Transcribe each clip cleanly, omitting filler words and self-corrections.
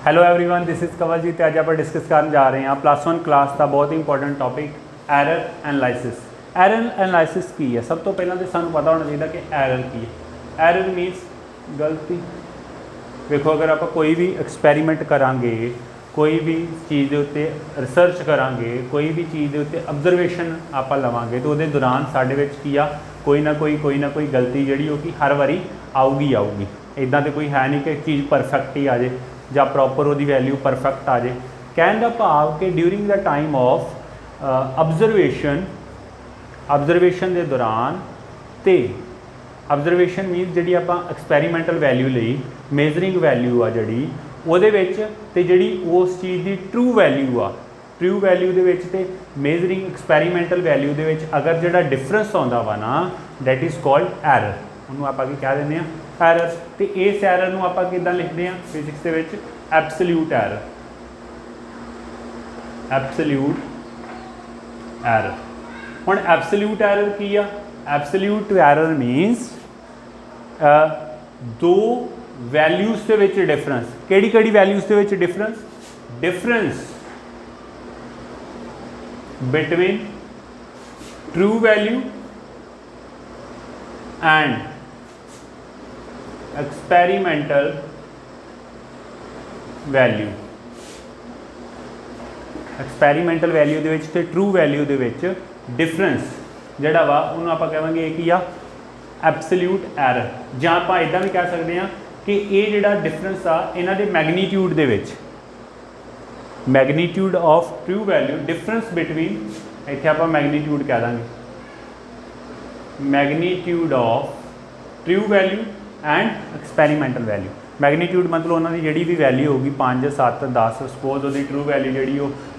Hello everyone, this is Kanwaljit. ਅੱਜ ਆਪਾਂ discuss ਕਰਨ ਜਾ ਰਹੇ ਹਾਂ ਪਲੱਸ 1 ਕਲਾਸ ਦਾ ਬਹੁਤ important topic error analysis. Error analysis ਕੀ ਹੈ? ਸਭ ਤੋਂ ਪਹਿਲਾਂ ਤਾਂ ਸਾਨੂੰ ਪਤਾ ਹੋਣਾ ਚਾਹੀਦਾ ਕਿ ਐਰਰ ਕੀ ਹੈ। ਐਰਰ ਮੀਨਸ ਗਲਤੀ। ਵੇਖੋ, अगर ਆਪਾਂ ਕੋਈ भी एक्सपैरीमेंट करांगे, कोई भी चीज़ के उत्ते रिसर्च करांगे, कोई भी चीज़ के उत्ते ऑब्जरवेशन आप लवांगे तो उहदे दौरान साडे विच की आ कोई ना कोई गलती जिहड़ी वो कि हर वारी आऊगी। इदां तो कोई है नहीं कि चीज़ परफेक्ट ही आ जाए ਜਾਂ ਪ੍ਰੋਪਰ ਉਹਦੀ ਵੈਲਿਊ ਪਰਫੈਕਟ ਆ ਜਾਏ। ਕਹਿਣ ਦਾ ਭਾਵ ਕਿ during the time of observation ਦੇ ਦੌਰਾਨ ਤੇ ਆਬਜ਼ਰਵੇਸ਼ਨ ਮੀਨਸ ਜਿਹੜੀ ਆਪਾਂ ਐਕਸਪੈਰੀਮੈਂਟਲ ਵੈਲਿਊ ਲਈ ਮੇਜ਼ਰਿੰਗ ਵੈਲਿਊ ਆ ਜਿਹੜੀ ਉਹਦੇ ਵਿੱਚ ਤੇ ਜਿਹੜੀ ਉਸ ਚੀਜ਼ ਦੀ ਟਰੂ ਵੈਲਿਊ ਦੇ ਵਿੱਚ ਤੇ ਮੇਜ਼ਰਿੰਗ ਐਕਸਪੈਰੀਮੈਂਟਲ ਵੈਲਿਊ ਦੇ ਵਿੱਚ ਅਗਰ ਜਿਹੜਾ ਡਿਫਰੈਂਸ ਆਉਂਦਾ ਵਾ ਨਾ, ਦੈਟ ਇਜ਼ ਕਾਲਡ ਐਰਰ। ਉਹਨੂੰ ਆਪਾਂ ਕੀ ਕਹਿ ਦਿੰਦੇ ਹਾਂ? ਐਰਰ। तो इस एरर ਨੂੰ ਆਪਾਂ ਕਿੱਦਾਂ ਲਿਖਦੇ ਹਾਂ ਫਿਜ਼ਿਕਸ ਦੇ ਵਿੱਚ? Absolute error. ਹੁਣ ਐਬਸੋਲਿਊਟ ਐਰਰ ਕੀ ਆ? ਐਬਸੋਲਿਊਟ ਐਰਰ ਮੀਨਸ ਦੋ ਵੈਲਿਊਜ਼ ਦੇ ਵਿੱਚ ਡਿਫਰੈਂਸ। ਕਿਹੜੀ ਵੈਲਿਊਜ਼ ਦੇ ਵਿੱਚ difference between true value and experimental value. Experimental value दे विच ते ट्रू वैल्यू दे विच डिफरेंस जिहड़ा वा उहनूं आपां कहांगे की आ एब्सोल्यूट एरर। जां आपां इदां भी कह सकते हैं कि ये जिहड़ा डिफरेंस आ इन्हां दे मैगनीट्यूड दे विच, magnitude of true value difference between, इत्थे आपां मैगनीट्यूड कह दांगे, magnitude of true value and experimental value. Magnitude मतलब उन्होंने जी भी वैल्यू होगी 5, 7, 10, सपोज वो ट्रू वैल्यू जी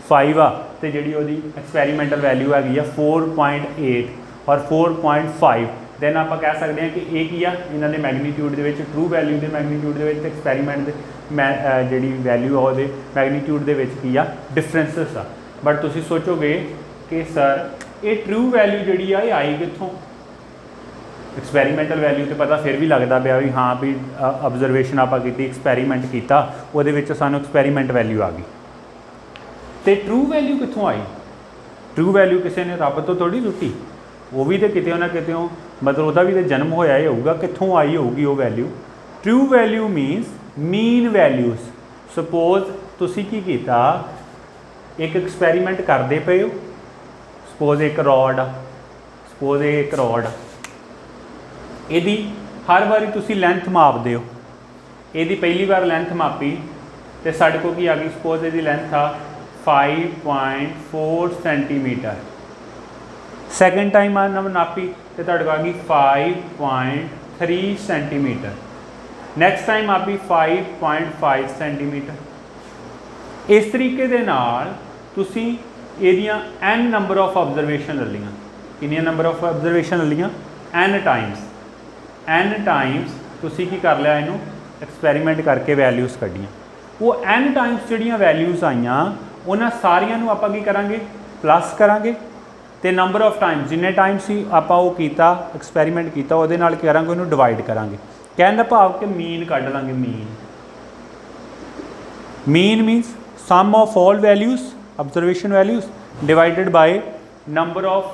5 आ तो जी वो एक्सपैरीमेंटल वैल्यू हैगी 4.8 और 4.5। दैन आप कह सकते हैं कि ये की आ इन्होंने मैगनीट्यूड के ट्रू वैल्यू के मैगनीट्यूड के एक्सपैरीमेंट के जी वैल्यू आ वो मैगनीट्यूड के की आ डिफरेंसिस आ। बट तुम सोचोगे कि सर ये ट्रू वैल्यू जी आई कितों? एक्सपैरीमेंटल वैल्यू तो पता फिर भी लगता पाया भी हाँ भी ऑब्जरवेशन आप एक्सपैरीमेंट किया वो सानू एक्सपैरीमेंट वैल्यू आ गई। तो ट्रू वैल्यू कितों आई? ट्रू वैल्यू किसी ने रब तो थोड़ी लुटी, वो भी तो कितों ना कितों मतलब वह भी तो जन्म होया ही होगा, कितों आई होगी वो value. True value मीनस mean values. Suppose तुसी की कीता, एक एक्सपैरीमेंट करते पे हो, सपोज एक रॉड आ, यदि हर बारी तुसी लेंथ मापते हो, यदि पहली बार लेंथ मापी तो साढ़े को की आ गई, सपोज यदि लेंथ आ 5.4 सेंटीमीटर। सैकेंड टाइम नापी तो तुहाडे को आ गई 5.3 सेंटीमीटर। नैक्सट टाइम मापी 5.5 सेंटीमीटर। इस तरीके दे नाल तुसी इहदियां n नंबर ऑफ ऑब्जरवेशन ले लियां। कितनी नंबर ऑफ ऑब्जरवेशन ले लियां? n टाइम्स तुसी की कर लिया, इनू एक्सपैरीमेंट करके वैल्यूज़ कढ़ियाँ। वो n टाइम्स जिहड़ियां वैल्यूज़ आईयां उन्हां सारियां नू आपां की करांगे? प्लस करांगे। तो नंबर ऑफ टाइम्स जिन्ने टाइम्स ही आपां वो कीता एक्सपैरीमेंट किया उहदे नाल की करांगे? उहनूं डिवाइड करांगे। कहण दा भाव कि मीन कढ़ लांगे। Mean means sum of all values observation values divided by number of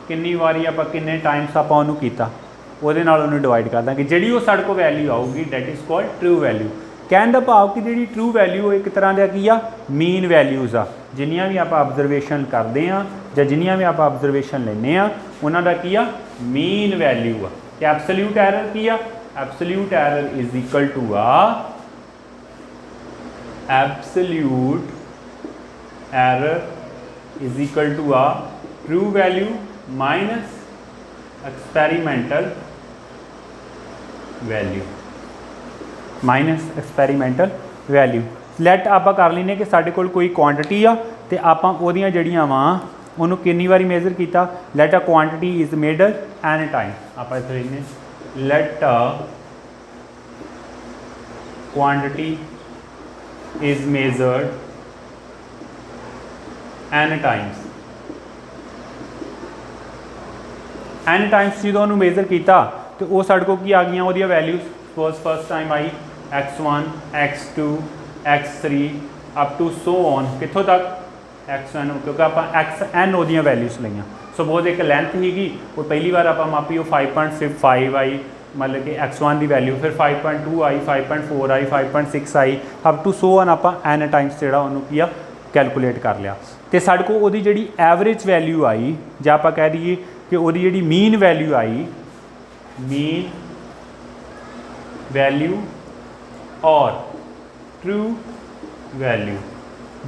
कितनी वारी आप किन्ने टाइम्स आप उन्होंने किया ਉਹਦੇ ਨਾਲ ਉਹਨੂੰ डिवाइड कर देंगे। ਜਿਹੜੀ ਉਹ ਸਾਡੇ ਕੋਲ वैल्यू आऊगी that is called true value. कहने का भाव कि जी ट्रू वैल्यू एक तरह का की आ मीन वैल्यूज़ आ। जिन्नियां भी आप ऑब्जरवेशन करते हैं या जिन्नियां भी आप ऑब्जरवेशन लेने उन्हों का की आ मीन वैल्यू आ। कि एब्सोल्यूट एरर की आ? Absolute error is equal to true value minus experimental value. Let आप कर लेने कि साढ़े कोल कोई क्वांटिटी आ तो आप ओहदियां जड़ियां वा उन्होंने कितनी बारी मेजर किया। Let a quantity is measured n time. आप इत्थे लिखने let a quantity is measured n times. N times जो उन्होंने मेजर किया तो वो साढ़े को की आ गई वो values. Suppose first time I x1 x2 x3 up to so on कितों तक xn, क्योंकि आप xn वो वैल्यूज़ लिया। सपोज एक लेंथ हीगी वो पहली बार आप मापी 5.5 आई, मतलब कि x1 की वैल्यू, फिर 5.2 आई, 5.4 आई, 5.6 आई, अप टू सो ऑन आप n टाइम्स जो किया कैलकुलेट कर लिया। तो साढ़े को वो जी एवरेज वैल्यू आई, जो आप कह दीए कि वो जी मीन वैल्यू आई, मीन वैल्यू और ट्रू वैल्यू,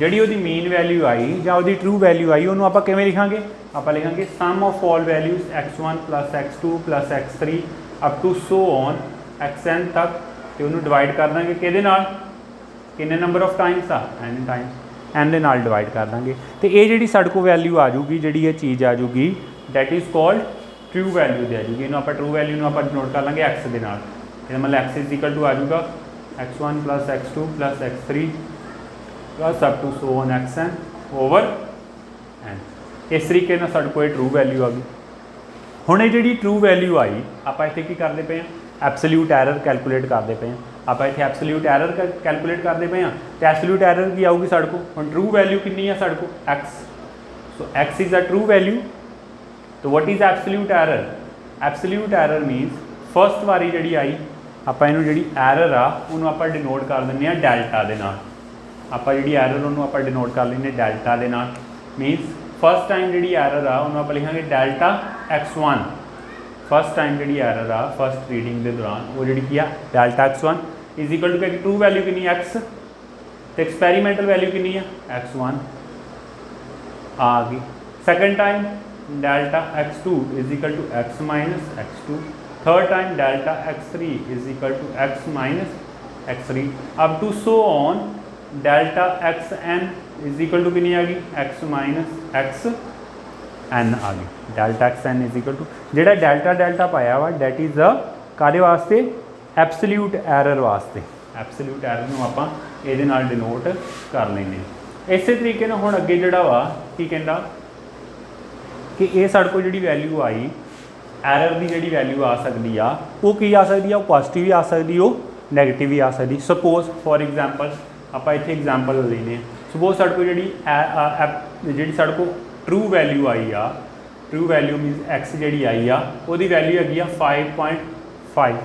जी वो मीन वैल्यू आई या वो ट्रू वैल्यू आई उन्होंने आप किवें लिखांगे, आप लिखांगे sum of all values x1 plus x2 plus x3 up to so on xn तक, तो उन्होंने डिवाइड कर देंगे किहदे नाल, किन्ने नंबर ऑफ टाइम्स आ n टाइम्स, n दे नाल डिवाइड कर देंगे। तो ये जी साढ़े को वैल्यू आ जूगी, जी ये चीज़ आ जूगी that is called true value दे आ जूगी। इन्होंने आप ट्रू वैल्यू आप डिनोट कर लेंगे x के नाल, मतलब x इज इक्वल टू आ जूगा x1 plus x2 plus x3 plus up to so on xn over n। इस तरीके ना साढ़े को ट्रू वैल्यू आ गई। हुण ये जी ट्रू वैल्यू आई, आप इत्थे की करते पे हैं, एब्सोल्यूट एरर कैलकुलेट करते पे हैं। आप इत्थे एब्सोल्यूट एरर कैलकुलेट करते पे हैं, तो एब्सोल्यूट एरर की आऊगी साढ़े को, हुण ट्रू वैल्यू कितनी है साढ़े को x, so x is a true value. तो what is absolute error, absolute error means first वारी जी आई आप जी एरर आ उन्होंने आप डिनोट कर दें डेल्टा के नाल, आप जी एरर उन्होंने आप डिनोट कर लें डेल्टा के नाल। मीनस फर्स्ट टाइम जी एरर आ उन्होंने आप लिखांगे डेल्टा x1, फर्स्ट टाइम जी एरर आ फर्स्ट रीडिंग के दौरान वो जी की delta x1 is equal to क्या, ट्रू वैल्यू कितनी x, तो एक्सपैरीमेंटल वैल्यू कितनी है x1 आ गई। Second time delta x2 is equal to x minus x2, third time delta x3 is equal to x minus x3 up to so on delta xn is equal to कितनी आ गई x माइनस xn आ गई। Delta xn is equal to जो delta delta पाया वा that is a कादे वास्ते, एब्सोल्यूट एरर वास्ते, एब्सोल्यूट एरर में आप ये डिनोट कर लेंगे। इस तरीके हुण अगे जोड़ा वा की कहता कि ये साढ़े को जी वैल्यू आई एरर की जी वैल्यू आ सकती आ, वो की आ सकती है, वो पॉजिटिव भी आ सकती, वो नैगेटिव भी आ सकती। सपोज फॉर एग्जाम्पल आप इतने एग्जाम्पल लेने, सपोज साढ़े को जी साढ़े को ट्रू वैल्यू आई आ, ट्रू वैल्यू मीनस एक्स जी आई आ वो वैल्यू हैगी 5.5।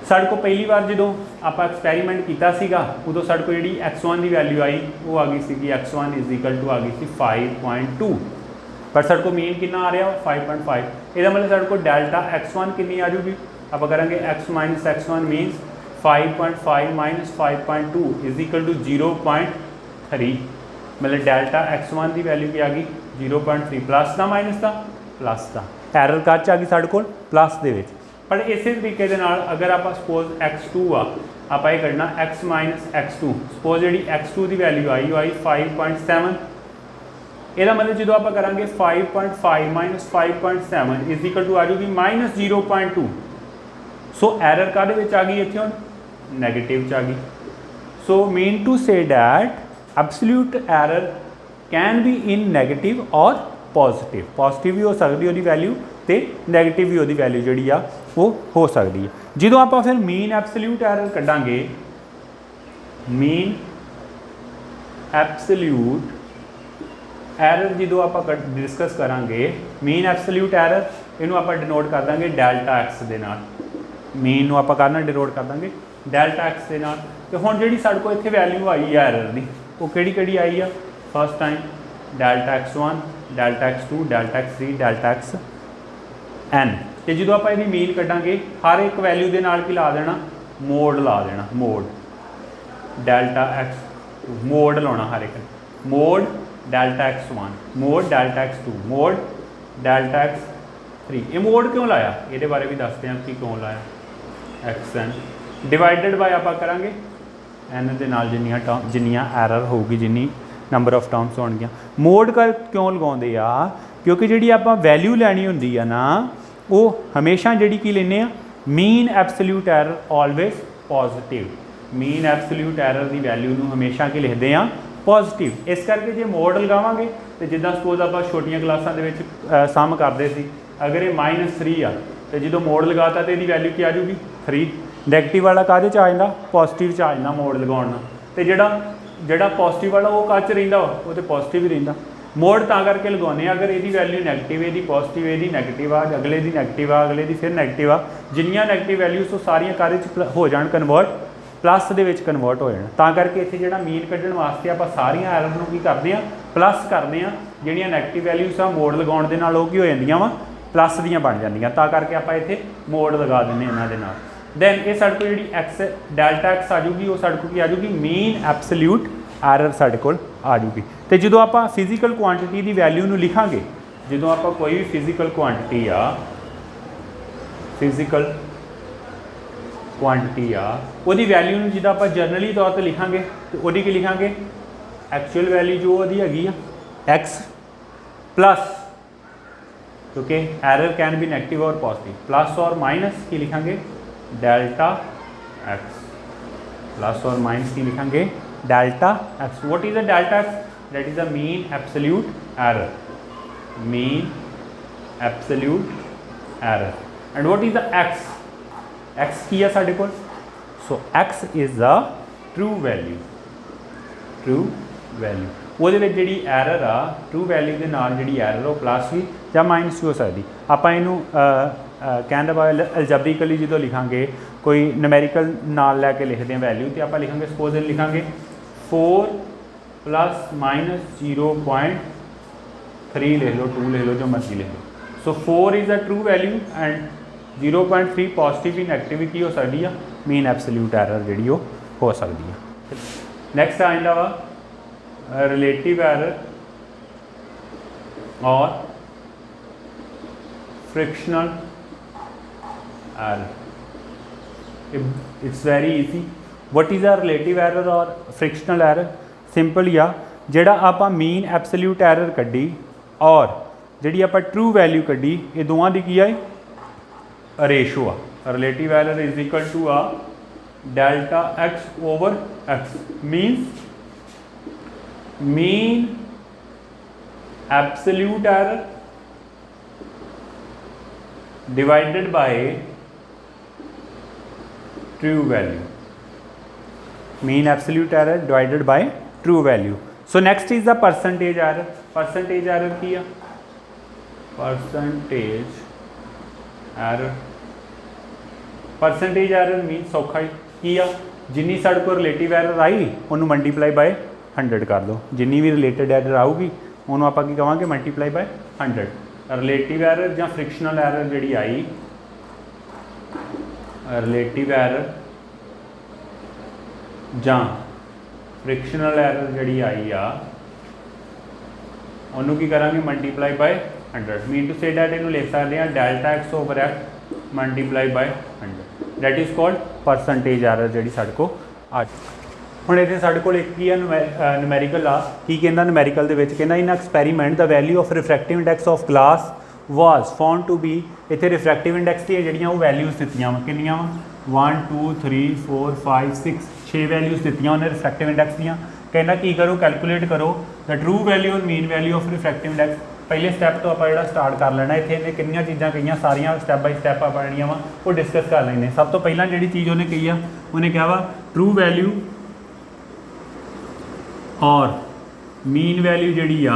साढ़े को पहली बार जो आप एक्सपैरीमेंट किया उदों साढ़े को जी x1 की वैल्यू आई वो आ गई सी x1 इज इक्वल टू आ गई सी 5.2, पर साढ़े को मीन कितना आ रहा 5.5। यदा मतलब साढ़े को डेल्टा x1 कितनी आ जाऊगी, आप करेंगे x minus x1 means 5.5 minus 5.2 is equal to 0.3, मतलब डेल्टा x1 की वैल्यू की आ गई 0.3, प्लस का माइनस का प्लस का, एरर कच आ गई साढ़े को प्लस दे विच। पर इस तरीके के नाल अगर आप सपोज x2 आप ये करना x माइनस x2, सपोज जी x2 की वैल्यू आई वो आई 5.7, यदा मतलब जो आप करेंगे 5.5 माइनस 5.7 इज इक्वल टू आ जाऊगी माइनस 0.2। सो एरर काहदे विच आ गई इत्थे हुण नैगेटिव च आ गई। So mean to say that absolute error can be in negative और पॉजिटिव, पॉजिटिव भी हो सकती है वैल्यू तो नैगेटिव भी वो वैल्यू जी आ वो हो सकती है। जो आप फिर मीन एब्सोल्यूट एरर कढ़ांगे, मीन एब्सोल्यूट एरर जो आप डिस्कस करांगे, मीन एब्सोल्यूट एरर इनू आप डिनोट कर देंगे डेल्टा एक्स के नाल, मीन आप करना डिनोट कर देंगे डेल्टा एक्स के नाल। तो हुण जी साढ़े को इत्थे वैल्यू आई है एरर की वो किहड़ी आई आ, first time delta x1 delta x2 delta x3 delta xn। तो जो आप ये मीन कढ़ांगे हर एक वैल्यू के नाल की ला देना मोड ला देना, मोड डेल्टा x मोड लाना हर एक, mode delta x1 mode delta x2 mode delta x3। ये मोड क्यों लाया ये बारे भी दसते हैं कि क्यों लाया। xn डिवाइडेड बाय आप करांगे n के नाल जिन्नियां एरर होगी, जिन्नी नंबर ऑफ टर्म्स होणगियां। मोड कर क्यों लगाते आ, क्योंकि जी आप वैल्यू लैनी होंदी है ना वो हमेशा जी की लेने mean absolute error always positive, mean absolute error की वैल्यू में हमेशा की लिखते हैं पॉजिटिव। इस करके जो मोड लगावांगे तो जिदा सपोज आप छोटिया क्लासा के सम करते सी, अगर ये -3 आ तो जो मोड लगाता तो यदी वैल्यू क्या आ जाऊगी 3, नैगेटिव वाला काहदे च आ जाता पॉजिटिव च आ जाता मोड लगाने। तो ਜਿਹੜਾ पॉजिटिव वाला वो काच रहिंदा वा वो तो पॉजिटिव ही रहिंदा। मोड़ तां करके लगवाने अगर ये वैल्यू नैगेटिव ये पॉजिटिव ये नैगेटिव आ अगले की नैगेटिव आ अगले की फिर नैगेटिव आ जिन्नियां नैगेटिव वैल्यूज वो सारियां कार्य हो जाण convert plus they which convert हो जाण। तां करके इत्थे जिहड़ा मीन कड्ढण वास्ते आपां सारियां एरर नूं की करदे आ प्लस करदे आ जिहड़ियां नैगेटिव वैल्यूज आ मोड़ लगाउण दे नाल ओह की हो जांदियां वा प्लस दियां बन जांदियां। तां करके आपां इत्थे मोड़ लगा दिंदे इन्हां दे नाल। दैन ये साडे कोल जिहड़ी एक्स डेल्टा एक्स आ जूगी वो साडे कोल की आ जूगी मीन एब्सोल्यूट एरर साडे कोल आ जूगी। तो जो आप फिजिकल क्वांटिटी की वैल्यू नूं लिखांगे जो आप कोई भी फिजिकल क्वांटिटी वो वैल्यू नूं जिद्दां आपां जनरली तौर पर लिखांगे तो वो की लिखांगे एक्चुअल वैल्यू जो वो हैगी एक्स प्लस क्योंकि एरर कैन बी नैगेटिव और पॉजिटिव प्लस और माइनस की लिखांगे डेल्टा एक्स प्लस और माइनस की लिखांगे delta x. What is the delta x? That is the mean absolute error and what is the x? X की है साडे कोल so x is the true value ਉਹਦੇ ਵਿੱਚ ਜਿਹੜੀ ਐਰਰ ਆ ਟਰੂ ਵੈਲਿਊ ਦੇ ਨਾਲ ਜਿਹੜੀ ਐਰਰ ਉਹ ਪਲੱਸ ਵੀ ਜਾਂ ਮਾਈਨਸ ਵੀ ਹੋ ਸਕਦੀ। ਆਪਾਂ ਇਹਨੂੰ ਕਹਿਣ ਦਾ ਭਾਵ ਐਲਜਬਰੀਕਲੀ ਜਦੋਂ ਲਿਖਾਂਗੇ ਕੋਈ ਨੂਮੈਰੀਕਲ ਨਾਲ ਲੈ ਕੇ ਲਿਖਦੇ ਹਾਂ ਵੈਲਿਊ ਤੇ ਆਪਾਂ ਲਿਖਾਂਗੇ ਸਪੋਜ਼ ਲਿਖਾਂਗੇ 4 प्लस माइनस 0.3 ले लो 2 ले लो जो मर्जी ले लो। सो 4 is a true value and 0.3 positive भी नैगेटिव भी की हो सकती है मीन एब्सोल्यूट एरर जी हो सकती है। नैक्सट आ जाता वा रिलेटिव एरर और frictional error. It's very easy. What is a relative error और फ्रिक्शनल एरर? सिंपल ही आ जिहड़ा आपां मीन एब्सोल्यूट एरर कड्ढी और जिहड़ी आपां ट्रू वैल्यू कड्ढी ये दोवां दी की है रेशो आ। Relative error is equal to आ delta x over x means mean absolute error divided by true value. Mean absolute error divided by true value. So next is the percentage error. Percentage error की है? Percentage error mean सौखा की आ जिन्नी साढ़े को relative error आई उन्होंने multiply by 100 कर दो। जिन्नी भी रिलेटेड एरर आऊगी उन्होंने आप की कहांगे मल्टीप्लाई बाय 100। रिलेटिव एरर या फ्रिक्शनल एरर जी आई रिलेटिव एरर ਜਾਂ फ्रिक्शनल एरर जी आई आ उन्होंने की करांगे multiply by 100। Mean to say that इनू लिख सकते हैं delta x over x multiply by 100 that is called percentage error जी साढ़े को आ। हुण इत्थे साढ़े कोल एक ही है न्यूमैरिकल आ की कहंदा न्यूमैरिकल दे विच कहंदा in experiment the value of refractive index of glass was found to be. इत्थे रिफ्रैक्टिव इंडैक्स दी जिहड़ियां वो वैल्यूज़ दित्तियां वा किन्नियां वा 1 2 3 4 5 6 6 वैल्यूज़ दित्तियां उन्हें रिफ्रैक्टिव इंडैक्स दियां। कहना की करो कैलकुलेट करो द ट्रू वैल्यू और mean value of refractive index. पहले स्टैप तो आप स्टार्ट कर लेना इतने इन्हें कितनी चीज़ां कही सारिया स्टैप बाय स्टैप आप वो डिस्कस कर लेंगे। सब तो पहला जी चीज़ उन्हें कही है उन्हें कहा वा ट्रू वैल्यू और मीन वैल्यू जी आ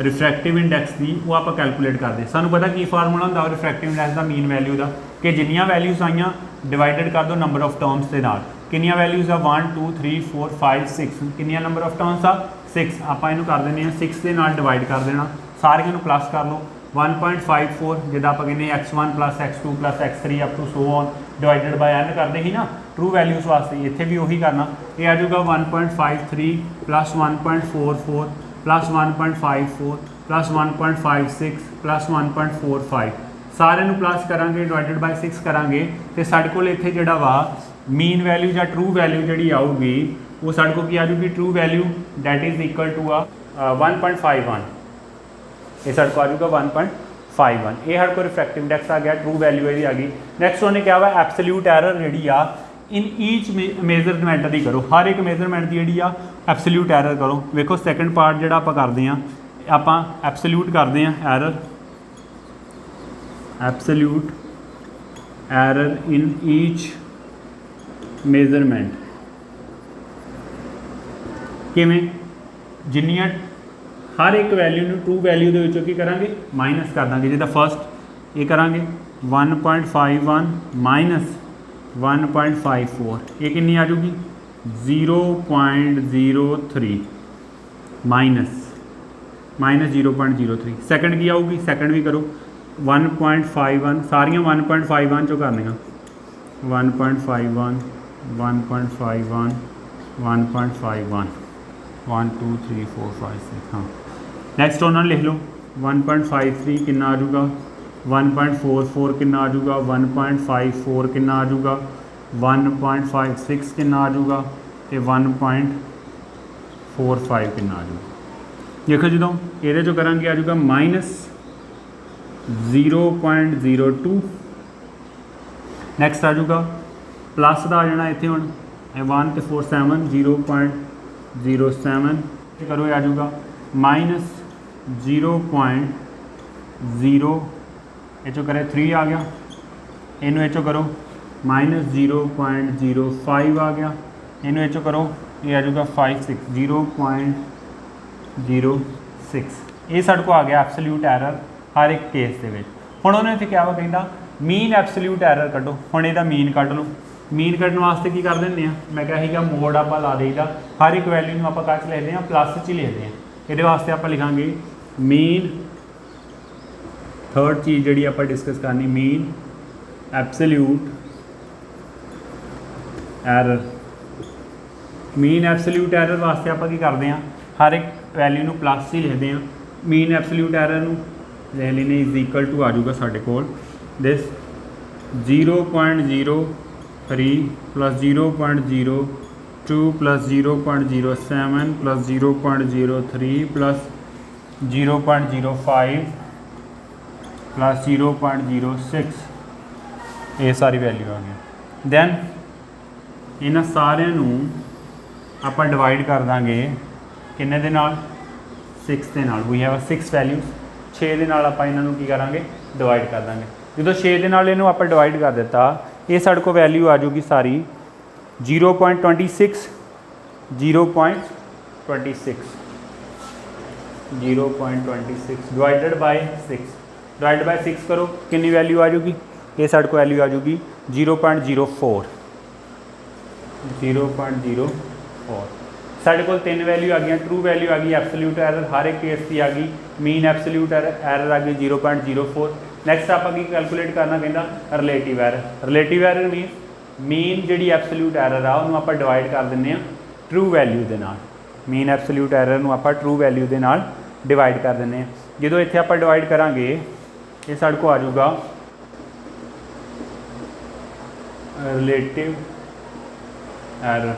रिफ्रैक्टिव इंडैक्स की वो आप कैलकुलेट करते। सानू पता की फार्मूला होंदा रिफ्रैक्टिव इंडैक्स का मीन वैल्यू का कि जिन्नियां वैल्यूज़ आईयां डिवाइडेड कर दो नंबर ऑफ टर्म्स के नाल। किन्नियां वैल्यूज़ आ 1 2 3 4 5 6 किन्नियां नंबर ऑफ टर्म्स आ 6। आप इनू कर देने 6 के नाल डिवाइड कर देना सारियां नू प्लस कर लो 1.54 जिदा आप कहने x1 plus x2 plus x3 up to so on divided by n करते ही ना ट्रू वैल्यूज़ वास्ते इत्थे भी उही करना। ये आ जाऊगा 1.53 प्लस 1.44 प्लस 1.54 प्लस 1.56 प्लस 1.45 सारे नू प्लस करांगे डिवाइडेड बाय 6 करांगे तो साढ़े कोल इत्थे जिहड़ा वा मीन वैल्यू या ट्रू वैल्यू जी आऊगी वो साढ़े को की आ जाऊगी true value that is equal to आ 1.51। ये साढ़े को आ जाऊगा 1.51। ये साढ़े को रिफ्रैक्टिव इंडैक्स आ गया ट्रू वैल्यू ये आ गई। नैक्सट उन्हें क्या हुआ एब्सोल्यूट एरर जी आ इन ईच मेजरमेंट की करो हर एक मेजरमेंट की जी एब्सोल्यूट एरर करो। वेखो सैकेंड पार्ट जो आप करते हैं आप एब्सोल्यूट करते हैं error absolute error in each measurement किवें जिन्नियां हर एक वैल्यू नूं ट्रू वैल्यू दे विचों की करांगे माइनस कर देंगे। जिदा फर्स्ट ये करांगे 1.51 माइनस 1.54 ये कितनी आ जाऊगी 0.03 माइनस 0.03। सैकंड की आऊगी सैकंड भी करो 1.51 सारियां 1.51 चो करनियां 1.51 1.51 1.51 1 2 3 4 5 6 हाँ नैक्सट उन्होंने लिख लो 1.53 कितना आ जाऊगा 1.44 कितना आ जाऊगा 1.54 कितना आ जाऊगा 1.56 कितना आ जाऊगा तो 1.45 कितना आ जाऊगा। देखो जो ये जो करा आ जाऊगा माइनस 0.02 नैक्सट आ जाऊगा प्लस का आ जाना इतने हूँ 1 तो 4 7 0.07 करो ये आ जाऊगा माइनस 0.0 ये चो करे 3 आ गया इनू चो करो माइनस 0.05 आ गया इनू चो करो ये आ जाऊगा 0.06 ये साढ़े को आ गया एब्सोल्यूट एरर हर एक केस के हुण उन्होंने इत्थे क्या वा कहंदा मीन एब्सोल्यूट एरर कड्डो। हुण इहदा मीन कड्ड लो मीन कड्डण वास्ते की कर दिंदे आ मैं कहा सीगा मोड आपां ला देईदा हर एक वैल्यू नूं आपां कट लिखदे आ प्लस च ही लिखदे आ। इहदे वास्ते आपां लिखांगे मीन थर्ड चीज़ जिहड़ी आपां डिस्कस करनी mean absolute error. Mean absolute error वास्ते आपां की करदे आ हर एक वैल्यू नूं प्लस ही लिखदे आ। मीन एब्सोल्यूट एरर नूं लिख लैने इज इक्वल टू आ जाऊगा साढ़े कोल this 0.03 plus 0.02 plus 0.07 plus 0.03 plus 0.05 plus 0.06 ये सारी वैल्यू आ गई। दैन इन्हां सारिਆਂ ਨੂੰ ਆਪਾਂ डिवाइड कर देंगे किन्ने दे नाल 6 ਦੇ ਨਾਲ। वी हैव 6 वैल्यूज़ 6 ਦੇ ਨਾਲ ਆਪਾਂ ਇਹਨਾਂ ਨੂੰ ਕੀ ਕਰਾਂਗੇ डिवाइड कर देंगे। जो 6 ਦੇ ਨਾਲ ਇਹਨੂੰ ਆਪਾਂ डिवाइड कर दिता ये साढ़े को वैल्यू आ जाऊगी सारी 0.26 0.26 डिवाइडेड बाय 6 डिवाइड बाय 6 करो कितनी वैल्यू आ जाऊगी ये साढ़े को वैल्यू आ जाऊगी 0.04 साढ़े को 3 वैल्यू आ गई ट्रू वैल्यू आ गई एब्सोल्यूट एरर हर एक केस की आ गई मीन एब्सोल्यूट एरर आ गई 0.04। नैक्सट आप कैलकुलेट करना कहता रिलेटिव एरर मीन मीन जी एब्सोल्यूट एरर आ उन्होंने आप डिवाइड कर दें ट्रू वैल्यू के नाल। मीन एब्सोल्यूट एरर में आप ट्रू वैल्यू के नाल डिवाइड कर दें। जो इत्थे आप डिवाइड करांगे ये साढ़े को आ जाऊगा relative error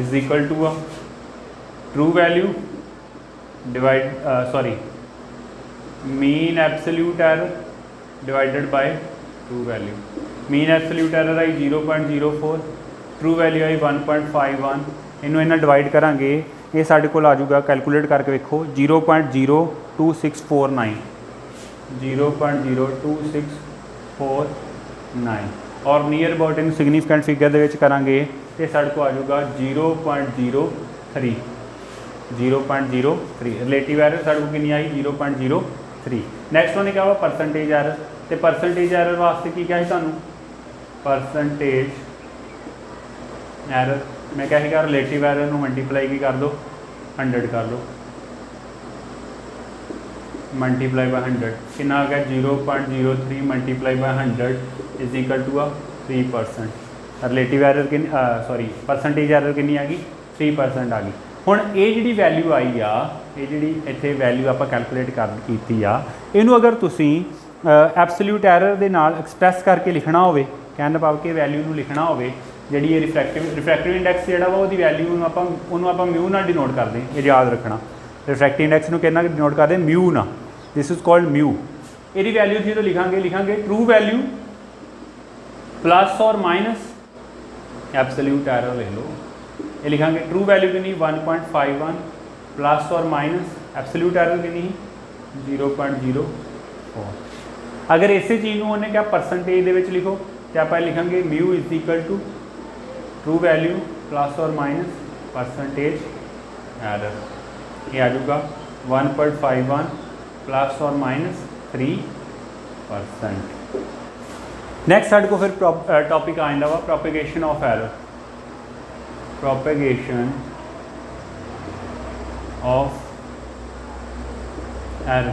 is equal to true value divide mean absolute error divided by true value. Mean absolute error आई 0.04 ट्रू वैल्यू आई 1.51 इनू इन्ना डिवाइड करांगे ये साढ़े को आ जाऊगा कैलकुलेट करके वेखो 0.02649 0.02649 और near about in significant figure दे विच करांगे तो साढ़े को आ जाऊगा 0.03 रिलेटिव एरर साढ़े को कितनी आई 0.03। नैक्सट उन्हें क्या हुआ परसेंटेज एरर तो परसेंटेज एरर वास्ते की क्या है सानू परसेंटेज एरर मैं क्या है रिलेटिव एरर में मल्टीप्लाई की कर दो 100 कर लो मल्टीप्लाई बाय 100 कितना आ गया 0.03 multiply by 100 is equal to 3%। Relative error कि परसेंटेज एरर कितनी आ गई 3% आ गई। हुण ये जी वैल्यू आई आ ये जी इत्थे वैल्यू आप कैलकुलेट की इनू अगर तुसी एब्सोल्यूट एरर दे नाल एक्सप्रैस करके लिखना होवे कहने का भाव कि वैल्यू नू लिखना होवे जी ये रिफ्रैक्टिव इंडैक्स जोड़ा वा वो वैल्यू आप म्यू ना डिनोट करते ये याद रखना रिफ्रैक्टिव इंडैक्स में कहना डिनोट करते म्यू ना दिस इज कॉल्ड म्यू। ये वैल्यू जो लिखांगे ट्रू वैल्यू प्लस और माइनस एब्सोल्यूट एरर ले लो ये लिखांगे ट्रू वैल्यू की नहीं 1.51 प्लस और माइनस एब्सोल्यूट एरर की नहीं 0.04। अगर इसे चीज़ को उन्हें क्या परसेंटेज दे विच लिखो तो आप लिखांगे mu is equal to true value plus और माइनस परसेंटेज एरर ये आ जाऊगा 1.51 प्लस और माइनस 3%। नेक्स्ट साइड को फिर टॉपिक आइंदा वा propagation of error, propagation of error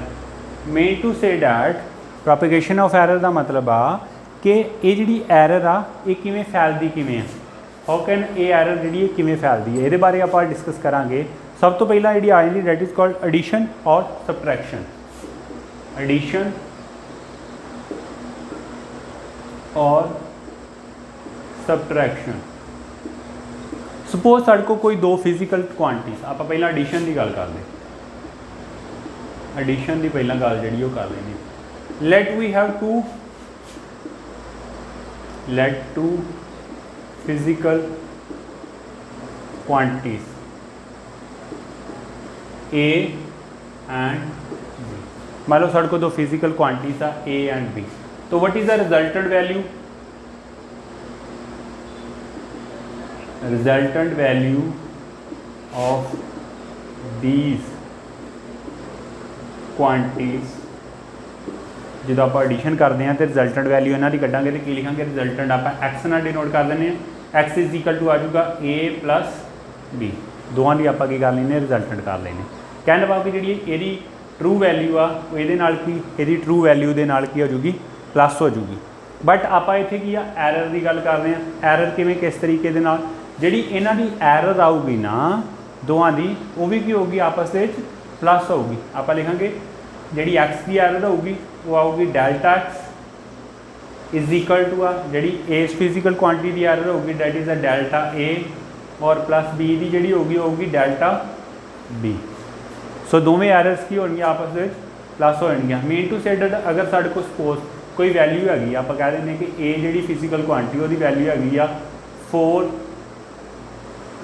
mean to say that propagation of error का मतलब आ कि ये जी एरर आ ये किवें फैलती किवें है, हाउ कैन ये एरर जी किवें फैलती है, ये बारे आप डिस्कस करांगे। सब तो पहला जी आ जाती डैट इज़ कॉल्ड एडिशन और सबट्रैक्शन, एडिशन और सबट्रैक्शन। सपोज साढ़े को कोई दो फिजिकल क्वांटिटीज, आप पहला एडिशन की गल कर लें, एडिशन की पहला गल जी कर लेनी। Let we have two physical quantities A and B, मान लो साढ़े को दो फिजिकल क्वांटिटीज आ ए एंड बी, तो what is the resultant value, resultant value of these quantities. जो आप एडिशन करते हैं तो रिजल्टेंट वैल्यू इन्हों की कटांगे तो की लिखांगे, रिजल्टेंट आप एक्स नाल डिनोट कर दें, एक्स इज इक्वल टू आ जाऊगा ए प्लस बी, दोवां की आप कर लें रिजल्टेंट कर लें। कहने भाव कि जी यदी ट्रू वैल्यू आ ये की यदी ट्रू वैल्यू के नाल की हो जूगी प्लस हो जूगी। बट आप इत्थे की एरर की गल कर रहे हैं, एरर किवें किस तरीके दे नाल जिहड़ी इन्हां दी एरर आऊगी ना दोवां दी वो भी की होगी आपस में प्लस होगी। आप लिखांगे जी एक्स की एरर होगी वो आऊगी delta x is equal to आ जी ए फिजिकल क्वांटिटी की एरर होगी that is a delta A और प्लस बी की जी होगी डेल्टा बी। सो दोवें एरर्स की होंगी आपस में प्लस हो जाएगी। मीन टू से डेट अगर साढ़े को सपोज कोई वैल्यू हैगी आप कह दें कि ए जी फिजिकल क्वांटिटी वो वैल्यू हैगी आ 4,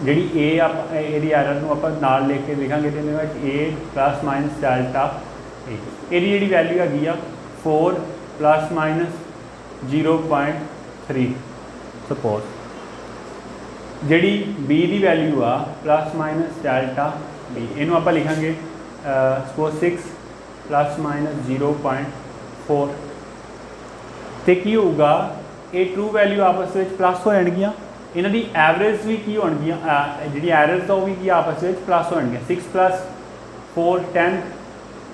जी ए आप यदि एरर को आप नाल लिख के लिखांगे तो a plus minus delta a, यदि जी वैल्यू हैगी आ 4 प्लस माइनस 0.3, सपोज जी बी की वैल्यू आ प्लस माइनस डेल्टा बी, इनू आप लिखांगे सपोज 6 प्लस माइनस 0.4, तो की होगा ये ट्रू वैल्यू आपस में प्लस हो जाएगियाँ, इन्हों की एवरेज भी की होणगियां जी एवरेज तो भी की आपस में प्लस हो जाएगी। 6 प्लस 4 10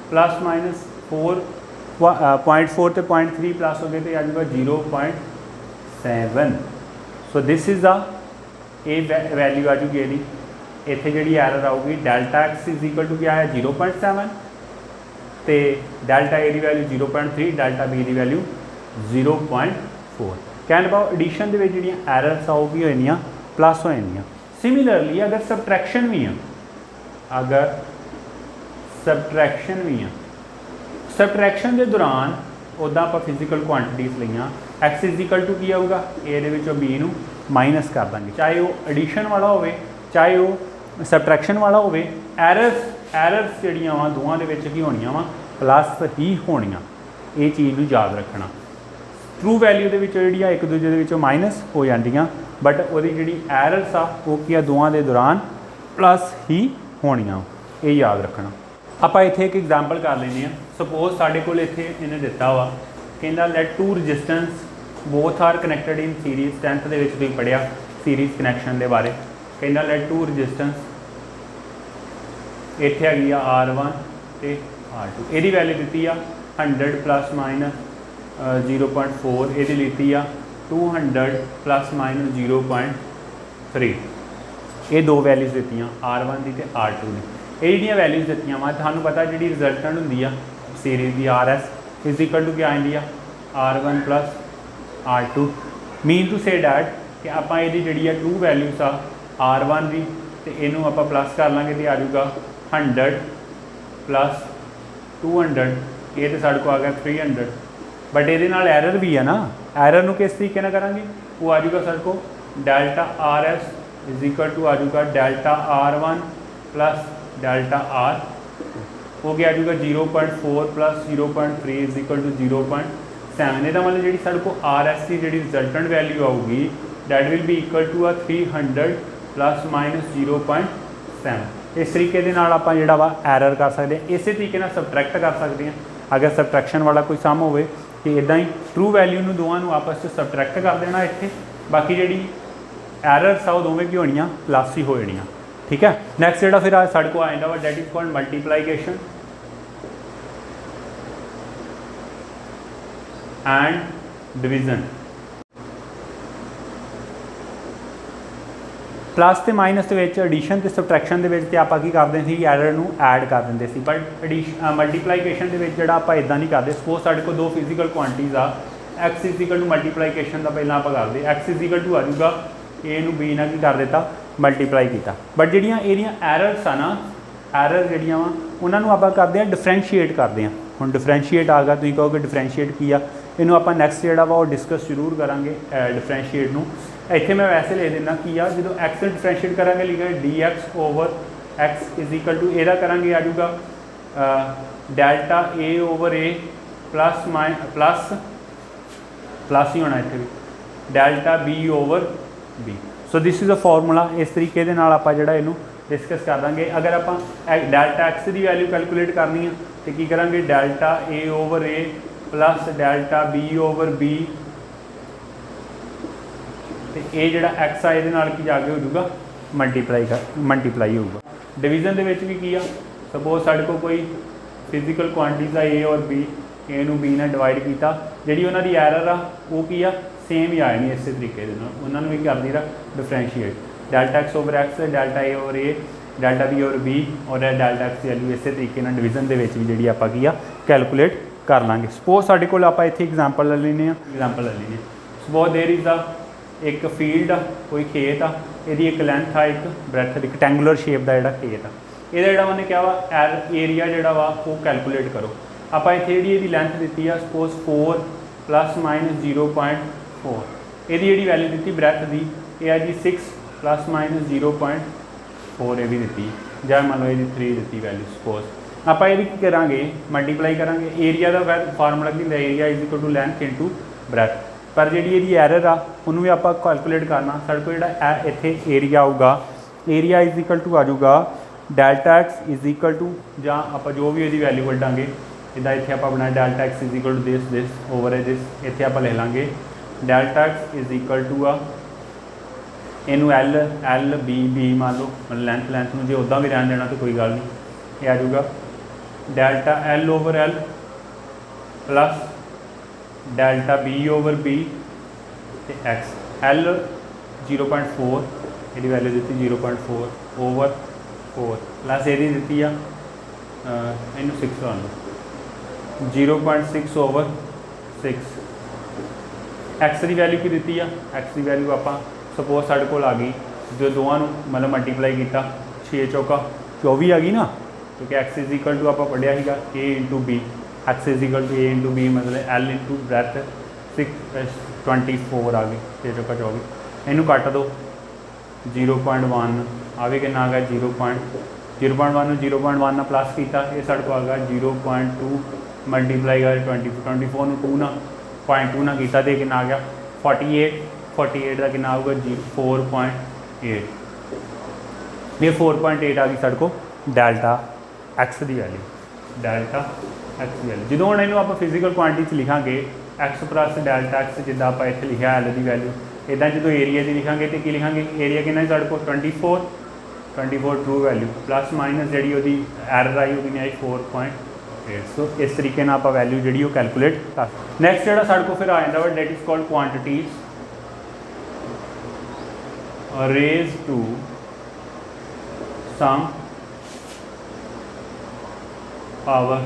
प्लस माइनस 4.4 तो 0.3 प्लस हो गए तो आ जाएगा 0.7। So this is the A value आ जूगी यदि इतने जी एरर आऊगी delta x is equal to क्या है 0.7 तो डेल्टा ए की वैल्यू 0.3, डेल्टा बी की वैल्यू 0.4। कहने पाओ एडिशन के जी एरर्स आऊगी हो प्लस हो जाएगियाँ। सिमिलरली अगर सबट्रैक्शन भी है, अगर सबट्रैक्शन भी है, सबट्रैक्शन के दौरान उदा आप फिजिकल क्वांटिटीज लिया एक्स इज इक्वल टू की आऊगा ए बी नू माइनस कर देंगे, चाहे वो एडिशन वाला हो चाहे वो सबट्रैक्शन वाला हो। एरर्स जड़ियाँ वा दोवां दे विच की होणियां वा प्लस ही होणियां, ये चीज़ नूं याद रखना। ट्रू वैल्यू के जी एक दूजे के माइनस हो जांदियां बट वो जी एरर्स आ वो की दोवां दे दौरान प्लस ही होणियां, ये याद रखना। आप इत्थे एक एग्जाम्पल कर लेंगे, सपोज साढ़े कोल इत्थे इन्हें दिता वा कहना let to resistance both are connected in series, 10th के तुसीं पढ़िया सीरीज़ कनैक्शन के बारे, कहना लेट टू रजिस्टेंस इत्थे हैगी आ R1 तो R2, यदी वैल्यू दी आ 100 प्लस माइनस 0.4, ये लीती आ 200 प्लस माइनस 0.3, ये दो वैल्यूज़ दी R1 की तो R2 की। ये जी वैल्यूज़ दी वा थानू पता जी रिजल्टेंट होंगी सीरीज़ की RS इज इक्वल टू क्या आती R1 plus R2। Mean to say that कि आप ये जी ट्रू वैल्यूज़ आ R1 की तो इनू आप प्लस कर लाँगे तो आ जाऊगा 100 प्लस 200, ये तो साढ़े को आ गया 300। बट ये एरर भी है ना, एरर को किस तरीके ना करेंगे वो आ जाऊगा साढ़े को delta RS is equal to आ जाऊगा delta R1 plus delta R, वो क्या आ जाऊगा 0.4 प्लस 0.3 इज इक्वल टू 0.7। यदा मतलब जी साढ़े को RS की जी रिजल्टेंट वैल्यू आऊगी that will be equal to 300 plus minus 0.7। इस तरीके दे नाल आपां जिहड़ा वा एरर कर सकते हैं। इस तरीके नाल सबट्रैक्ट कर सकते हैं। अगर सबट्रैक्शन वाला कोई सम होवे तो इदां ही ट्रू वैल्यू नूं दोवां नूं आपस में सबट्रैक्ट कर देना इत्थे, बाकी जिहड़ी एरर्स आ वो दोवें की होणियां प्लस ही हो जाणियां। ठीक है, नैक्सट जिहड़ा फिर साडे कोल आ जांदा वा that is called multiplication and division. Plus तो माइनस के एडिशन तो सबट्रैक्शन के आप करते सी एरर नूं ऐड कर देंगे सी, बट मल्टीप्लाइकेशन के जोड़ा आप इदा नहीं करते। सपोज साढ़े को दो फिजिकल क्वांटिटीज़ आ, एक्स इजिकल टू मल्टीप्लाइकेशन का पहला आप करते, एक्स इजिकल टू आ जाऊगा ए नूं बी नाल की कर दिता मल्टीप्लाई किया, बट जिहड़ियां एरियां एरर्स आ ना, एरर जिहड़ियां वा उन्होंने आप करते हैं डिफरेंशिएट करते हैं। हुण डिफरेंशिएट आ गया, तुसीं कहोगे डिफरेंशिएट की आ, इनू आप नैक्सट जिहड़ा वा डिस्कस जरूर करांगे डिफरेंशिएट नूं। इत्थे मैं वैसे लिख देना कि आ जो एक्स डिफरेंशिएट करांगे लिखा d x over x is equal to एदा करांगे आ जाऊगा डेल्टा ए ओवर ए प्लस प्लस ही होना इत्थे भी delta B over b. So this is a formula. इस तरीके दे नाल आपां जिहड़ा इनू डिस्कस कर देंगे। अगर आप डेल्टा एक्स की वैल्यू कैलकुलेट करनी है तो की करांगे डेल्टा ए ओवर ए plus delta B over B, तो ये जो एक्स आ ये की जाके हो जाऊगा मल्टीप्लाई होगा। डिवीजन के भी की आ, सपोज साढ़े को कोई फिजिकल क्वांटिटीज़ आ ए और बी, ए नूं बी ने डिवाइड किया, जी उन्होंने एरर आ वो की आ सेम ही आए नहीं इस तरीके उन्होंने भी कर दी differentiate delta x over x delta A over A delta B over B और डेल्टा एक्स की वैल्यू इस तरीके डिवीजन के भी जी आप कैलकुलेट कर लाँगे। सपोज साढ़े को आप इतने एग्जाम्पल ले लेने, एग्जाम्पल ले लीजिए। सपोज देयर इज़ द एक फील्ड आ, कोई खेत आ, यदी एक लेंथ आ, एक ब्रैथ, रिकटैंगुलर शेप का जो खेत आ, ये उन्हें क्या वा एरिया जोड़ा वा वो कैलकुलेट करो। आप इतने जी लेंथ दी है सपोज 4 प्लस माइनस 0.4, यदी जी वैल्यू दी ब्रैथ की यह है जी 6 प्लस माइनस 0.4 ये भी दी, या मान लो ये 3 दी वैल्यू। सपोज आप ये करा मल्टीप्लाई करा एरिया का फार्मूला की area is equal to length into breadth, पर जी ये एरर आ उन्होंने भी आप कैलकुलेट करना। साढ़े को जो इतने एरिया आऊगा, एरिया इज इक्वल टू आ जाऊगा delta x is equal to ਜਾਂ आप जो भी ये वैल्यू कढ़ांगे इदा इतने आप बनाया delta x is equal to this over है दिस, इतने आप लिख लाँगे delta x is equal to आ इनू एल बी मान लो, मतलब लेंथ में जो उदा भी रहन देना तो कोई गल नहीं, ये आ जाऊगा delta L over L plus delta B over B x L 0.4 ये वैल्यू दी 0.4 ओवर 4 प्लस ये दी आ इनू 6 ला लो 0.6 ओवर 6। एक्स की वैल्यू की दी आ, एक्स की वैल्यू आप सपोज साढ़े को आ गई जो दोवां मतलब मल्टीप्लाई किया 6 चौका 24 आ गई ना, क्योंकि एक्स इज इक्वल टू आप पढ़िया सीगा A into B, x is equal to A into B मतलब एल इंटू ब्रैथ 24 आ गई 6 चौका 24, इनू कट दो 0.1 आ भी कितना आ गया 0.1 0.1 प्लस किया ये साढ़े को आ गया 0.2 मल्टीप्लाई कर 24 में 2 ना 0.2 ना किया तो कितना आ गया 48 का कितना आऊगा 4.8, ये 4.8 आ गई साढ़े को डेल्टा एक्स की वैल्यू, डेल्टा एक्स की वैल्यू। जो हम इनू आप फिजिकल क्वांटिटी लिखांगे एक्स प्लस डेल्टा एक्स जिदा आप इतने लिखा एल की वैल्यू, इदा जो एरिया की लिखांगे तो लिखांगे एरिया कितना साढ़े को 24 ट्रू वैल्यू प्लस माइनस जी वो एरर आई वो आई 4.8। सो इस तरीके आप वैल्यू जी कैलकुलेट कर। नैक्सट जो साढ़े को फिर आ जाता वा that is called quantities raised to some power,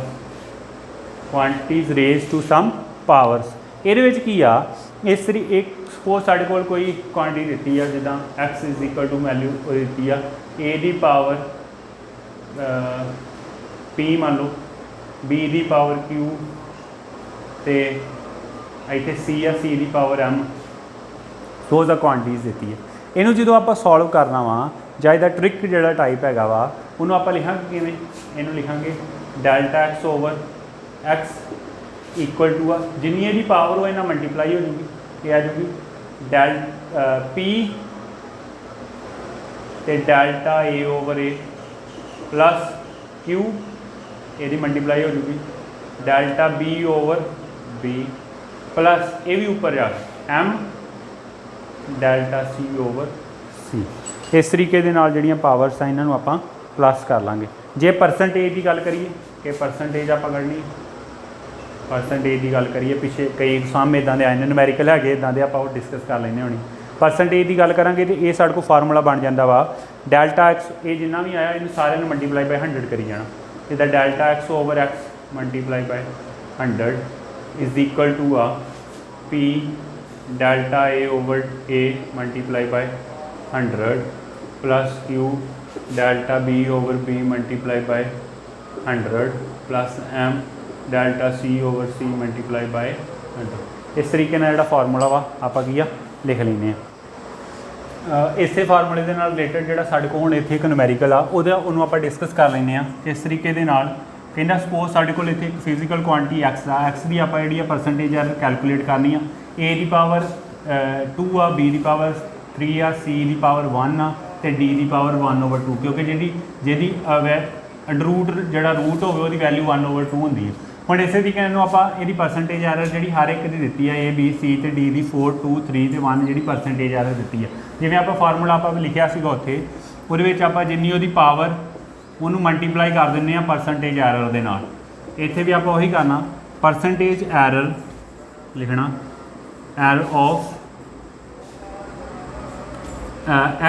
quantities raised to some powers. ये की आ इस तरी एक सपोज साढ़े को कोई क्वांटिटी दी है जिदा x is equal to value दी आ ए दी पावर पी मान लो, बी दी पावर क्यू तो इतने सी आ सी दी पावर एम, दोज आ क्वांटिटीज दी है। इनू जो आप सॉल्व करना वा ਜਾਂ ਇਹਦਾ ट्रिक ਜਿਹੜਾ टाइप हैगा वा ਉਹਨੂੰ ਆਪਾਂ ਲਿਖਾਂਗੇ ਕਿਵੇਂ, ਇਹਨੂੰ ਲਿਖਾਂਗੇ delta x over x equal to आ जिन्नी ਇਹਦੀ पावर हो इन्ना मल्टीप्लाई हो जूगी, ये आ जूगी डेल पी तो डेल्टा ए ओवर ए प्लस क्यू ये मल्टीप्लाई हो जूगी delta B over B plus ये भी ऊपर जा एम डेल्टा सी ओवर सी। इस तरीके के नाल जिहड़ियां पावर्स आ इन्हां नूं आपां प्लस कर लांगे। जे परसेंटेज की गल करिए कि परसेंटेज आप करनी परसेंटेज की गल करिए पिछे कई सम इदां दे आए ने न्यूमेरिकल है इदां दे आपां डिस्कस कर लेने होनी। परसेंटेज की गल करांगे तो ये साडे को फार्मूला बन जाता वा डेल्टा एक्स ये जिन्ना भी आया इन सारे मल्टीप्लाई बाय 100 करी जाना। जिदा delta x over x multiply by 100 is equal to आ p delta A over a multiply by 100 plus q delta B over b multiply by 100 plus m delta C over c multiply by 100। इस तरीके जो formula वा आप लिख लें। इस फार्मूले के रिलेटेड जो साढ़े को इतने एक न्यूमेरिकल आने आप डिस्कस कर लें। इस तरीके के कहना सपोज साढ़े को इतने एक फिजिकल क्वांटिटी एक्स आ एक्स की आप जी परसेंटेज एरर कैलकुलेट करनी आ ए की पावर 2 आ बी की पावर 3 आ सी की पावर 1 आ तो डी की पावर 1/2 क्योंकि जी अंडरूट जो रूट हो वैल्यू 1/2 होंगी है। हम इस तरीके आप परसेंटेज एरर जी हर एक की दी है ए बी सी तो डी की 4 2 3 तो 1 जी परसेंटेज एरर दी है। जिवें आप फार्मूला आप लिखा उत्थे उहदे आप जिन्नी वो पावर उन्होंने मल्टीप्लाई कर दें परसेंटेज एरर के नाल। इत्थे भी आप वही करना परसेंटेज एरर लिखना एरर ऑफ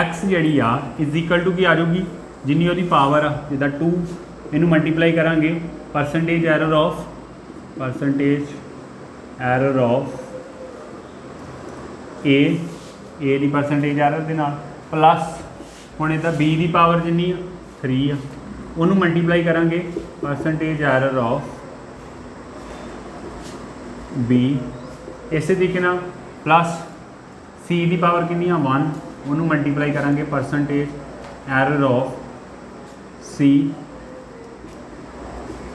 एक्स जी आ इज इक्वल टू की आ जाऊगी जिन्नी वो पावर आ जिदा 2 इनू मल्टीप्लाई करांगे परसेंटेज एरर ऑफ ए की परसेंटेज एरर के नाल प्लस हुण इहदा बी की पावर जिन्नी 3 आ उन्होंने मल्टीप्लाई करांगे परसेंटेज एरर ऑफ बी। इस तरीके नाल प्लस सी की पावर कितनी 1 उन्होंने मल्टीप्लाई करांगे percentage error of C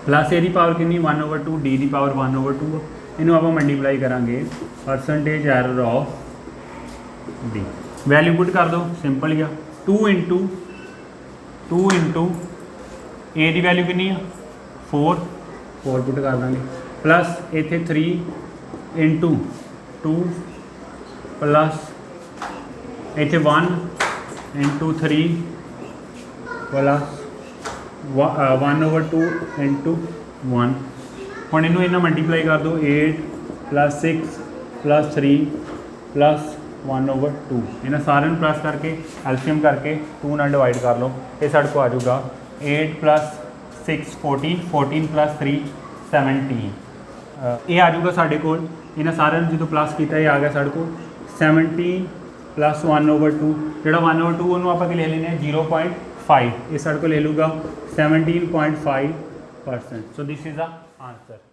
plus A की पावर कितनी 1/2 डी की पावर 1/2 इनू आप मल्टीप्लाई करांगे percentage error of D. Value put कर दो सिंपल ही आ 2 इंटू ए की वैल्यू कितनी 4 पुट कर देंगे प्लस इत्थे 3 इंटू 2 प्लस इत्थे 1 इंटू 3 प्लस 1/2 इंटू 1। हम इनू इन्ना मल्टीप्लाई कर दो 8 प्लस 6 प्लस 3 प्लस 1/2 इन्हें सारे प्लस करके एल्शियम करके 2 नाल डिवाइड कर लो। ये साढ़े को आ जाऊगा 8 प्लस 6 14 14 प्लस 3 17 ये आ जाऊगा साढ़े को। इन्हें सारे जो प्लस किया ये आ गया साढ़े को 17 प्लस 1/2 जो 1/2 उन्होंने आप ले लेने 0.5 ये साढ़े को ले लूँगा 17.5%। सो दिस इज़ द आंसर।